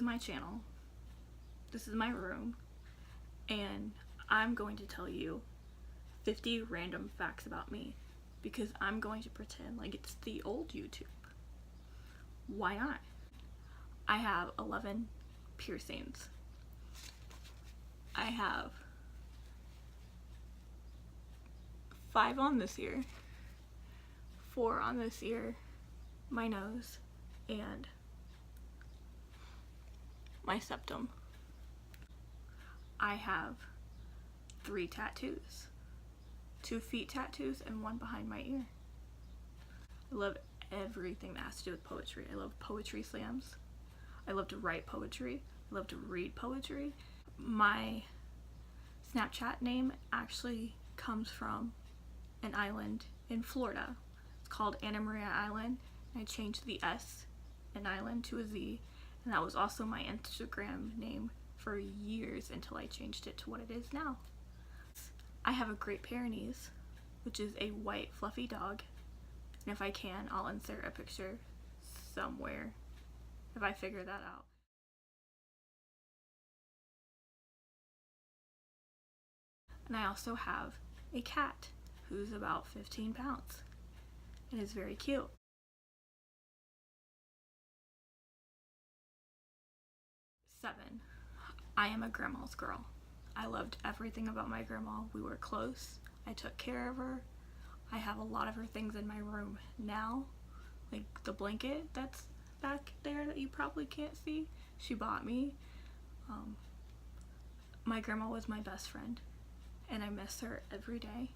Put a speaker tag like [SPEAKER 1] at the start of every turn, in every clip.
[SPEAKER 1] my channel, this is my room, and I'm going to tell you 50 random facts about me because I'm going to pretend like it's the old YouTube. Why not? I have 11 piercings. I have 5 on this ear, 4 on this ear, my nose, and my septum. I have 3 tattoos, 2 feet tattoos and 1 behind my ear. I love everything that has to do with poetry. I love poetry slams. I love to write poetry. I love to read poetry. My Snapchat name actually comes from an island in Florida. It's called Anna Maria Island. I changed the S in island to a Z, and that was also my Instagram name for years until I changed it to what it is now. I have a Great Pyrenees, which is a white fluffy dog, and if I can, I'll insert a picture somewhere if I figure that out. And I also have a cat who's about 15 pounds and is very cute. 7. I am a grandma's girl. I loved everything about my grandma. We were close. I took care of her. I have a lot of her things in my room now, like the blanket that's back there that you probably can't see. She bought me. My grandma was my best friend, and I miss her every day,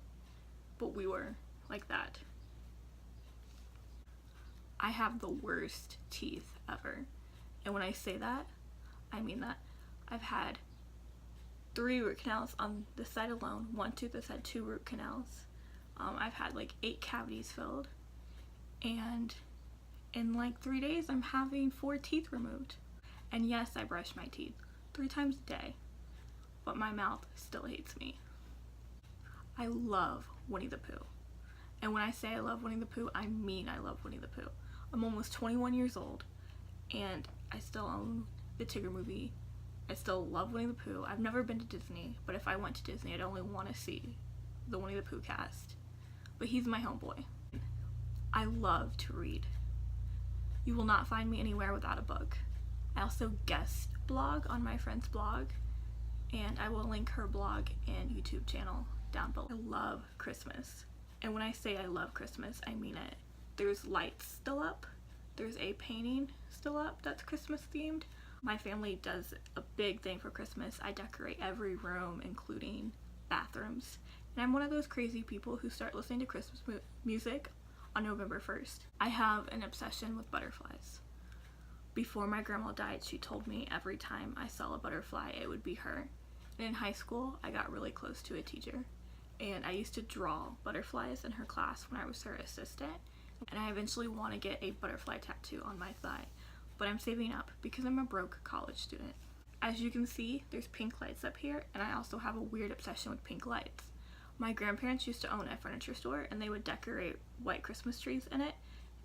[SPEAKER 1] but we were like that. I have the worst teeth ever, and when I say that, I mean that. I've had 3 root canals on this side alone. One tooth has had 2 root canals. I've had like 8 cavities filled, and in like 3 days I'm having 4 teeth removed. And yes, I brush my teeth 3 times a day, but my mouth still hates me. I love Winnie the Pooh, and when I say I love Winnie the Pooh, I mean I love Winnie the Pooh. I'm almost 21 years old, and I still own the Tigger movie. I still love Winnie the Pooh. I've never been to Disney, but if I went to Disney, I'd only want to see the Winnie the Pooh cast. But he's my homeboy. I love to read. You will not find me anywhere without a book. I also guest blog on my friend's blog, and I will link her blog and YouTube channel down below. I love Christmas, and when I say I love Christmas, I mean it. There's lights still up. There's a painting still up that's Christmas themed. My family does a big thing for Christmas. I decorate every room, including bathrooms. And I'm one of those crazy people who start listening to Christmas music on November 1st. I have an obsession with butterflies. Before my grandma died, she told me every time I saw a butterfly, it would be her. And in high school, I got really close to a teacher, and I used to draw butterflies in her class when I was her assistant. And I eventually want to get a butterfly tattoo on my thigh, but I'm saving up because I'm a broke college student. As you can see, there's pink lights up here, and I also have a weird obsession with pink lights. My grandparents used to own a furniture store, and they would decorate white Christmas trees in it,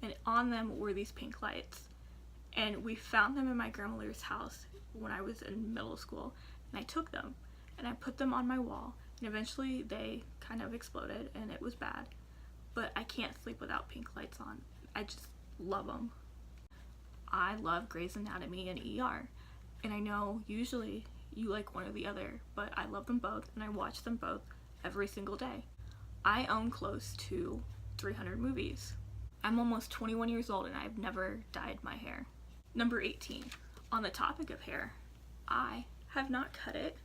[SPEAKER 1] and on them were these pink lights. And we found them in my grandmother's house when I was in middle school, and I took them and I put them on my wall, and eventually they kind of exploded and it was bad. But I can't sleep without pink lights on. I just love them. I love Grey's Anatomy and ER, and I know usually you like one or the other, but I love them both and I watch them both every single day. I own close to 300 movies. I'm almost 21 years old and I've never dyed my hair. Number 18. On the topic of hair, I have not cut it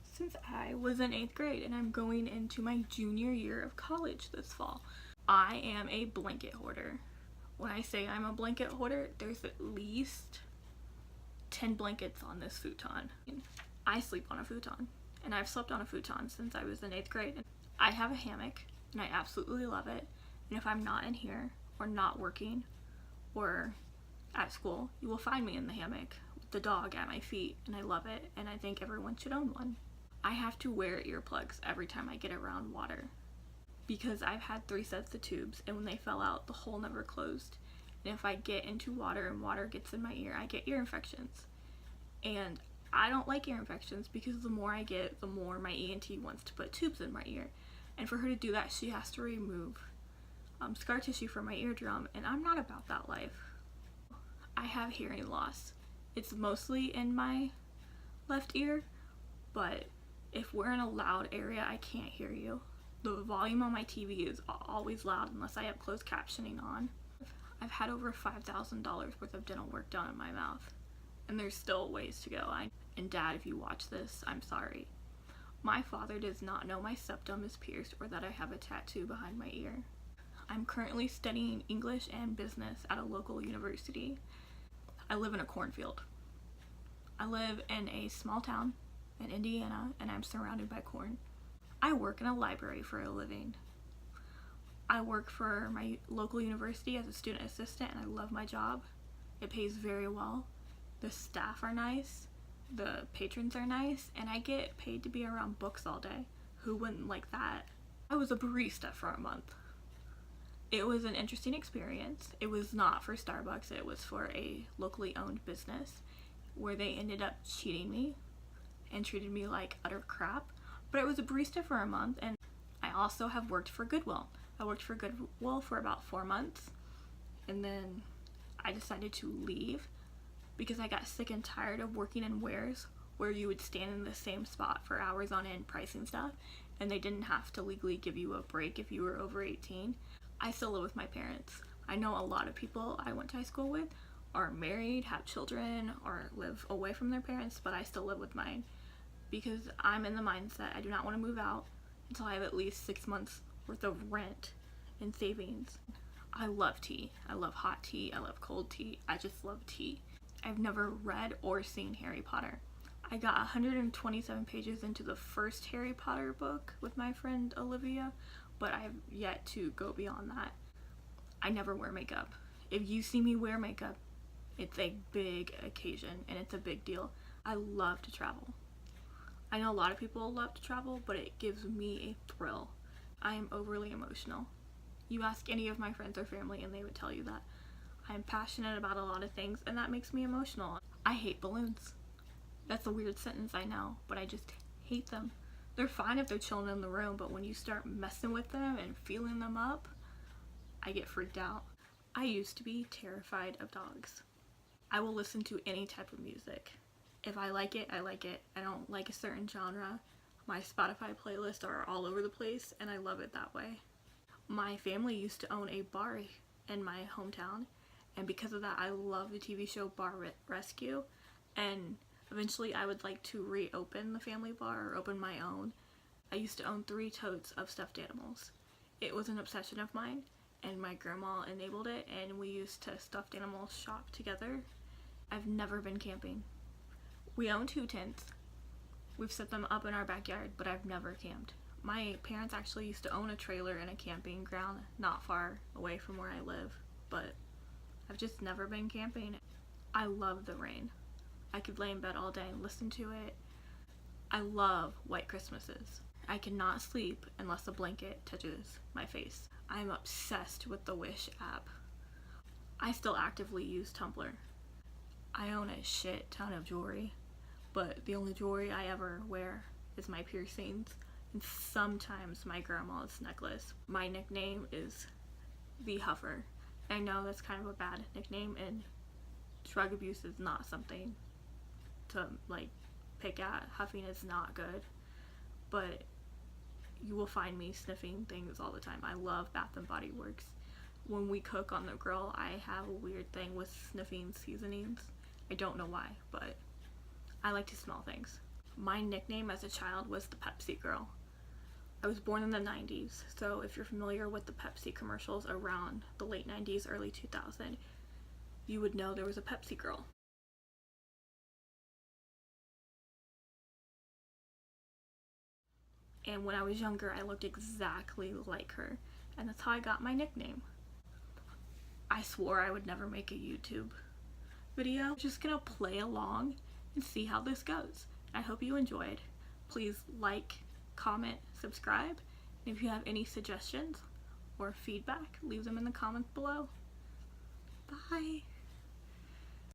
[SPEAKER 1] since I was in 8th grade, and I'm going into my junior year of college this fall. I am a blanket hoarder. When I say I'm a blanket hoarder, there's at least 10 blankets on this futon. I sleep on a futon, and I've slept on a futon since I was in 8th grade. I have a hammock, and I absolutely love it, and if I'm not in here, or not working, or at school, you will find me in the hammock with the dog at my feet, and I love it, and I think everyone should own one. I have to wear earplugs every time I get around water because I've had 3 sets of tubes, and when they fell out, the hole never closed, and if I get into water and water gets in my ear, I get ear infections. And I don't like ear infections because the more I get, the more my ENT wants to put tubes in my ear. And for her to do that, she has to remove scar tissue from my eardrum, and I'm not about that life. I have hearing loss. It's mostly in my left ear, but if we're in a loud area, I can't hear you. The volume on my TV is always loud unless I have closed captioning on. I've had over $5,000 worth of dental work done in my mouth, and there's still ways to go. And Dad, if you watch this, I'm sorry. My father does not know my septum is pierced or that I have a tattoo behind my ear. I'm currently studying English and business at a local university. I live in a cornfield. I live in a small town in Indiana, and I'm surrounded by corn. I work in a library for a living. I work for my local university as a student assistant, and I love my job. It pays very well. The staff are nice. The patrons are nice, and I get paid to be around books all day. Who wouldn't like that? I was a barista for a month. It was an interesting experience. It was not for Starbucks, it was for a locally owned business where they ended up cheating me and treated me like utter crap. But I was a barista for a month, and I also have worked for Goodwill. I worked for Goodwill for about 4 months, and then I decided to leave because I got sick and tired of working in wares where you would stand in the same spot for hours on end pricing stuff, and they didn't have to legally give you a break if you were over 18. I still live with my parents. I know a lot of people I went to high school with are married, have children, or live away from their parents, but I still live with mine because I'm in the mindset I do not want to move out until I have at least 6 months worth of rent and savings. I love tea. I love hot tea. I love cold tea. I just love tea. I've never read or seen Harry Potter. I got 127 pages into the first Harry Potter book with my friend Olivia, but I have yet to go beyond that. I never wear makeup. If you see me wear makeup, it's a big occasion and it's a big deal. I love to travel. I know a lot of people love to travel, but it gives me a thrill. I am overly emotional. You ask any of my friends or family and they would tell you that. I am passionate about a lot of things, and that makes me emotional. I hate balloons. That's a weird sentence, I know, but I just hate them. They're fine if they're chilling in the room, but when you start messing with them and feeling them up, I get freaked out. I used to be terrified of dogs. I will listen to any type of music. If I like it, I like it. I don't like a certain genre. My Spotify playlists are all over the place, and I love it that way. My family used to own a bar in my hometown, and because of that, I love the TV show Bar Rescue, and eventually I would like to reopen the family bar or open my own. I used to own 3 totes of stuffed animals. It was an obsession of mine, and my grandma enabled it, and we used to stuffed animal shop together. I've never been camping. We own 2 tents. We've set them up in our backyard, but I've never camped. My parents actually used to own a trailer and a camping ground not far away from where I live, but I've just never been camping. I love the rain. I could lay in bed all day and listen to it. I love white Christmases. I cannot sleep unless a blanket touches my face. I'm obsessed with the Wish app. I still actively use Tumblr. I own a shit ton of jewelry, but the only jewelry I ever wear is my piercings and sometimes my grandma's necklace. My nickname is the Huffer. I know that's kind of a bad nickname, and drug abuse is not something to pick at. Huffing is not good, but you will find me sniffing things all the time. I love Bath and Body Works. When we cook on the grill, I have a weird thing with sniffing seasonings. I don't know why, but I like to smell things. My nickname as a child was the Pepsi Girl. I was born in the 90s, so if you're familiar with the Pepsi commercials around the late 90s, early 2000, you would know there was a Pepsi Girl. And when I was younger, I looked exactly like her, and that's how I got my nickname. I swore I would never make a YouTube video. I'm just gonna play along and see how this goes. I hope you enjoyed. Please like, comment, subscribe, and if you have any suggestions or feedback, leave them in the comments below. Bye!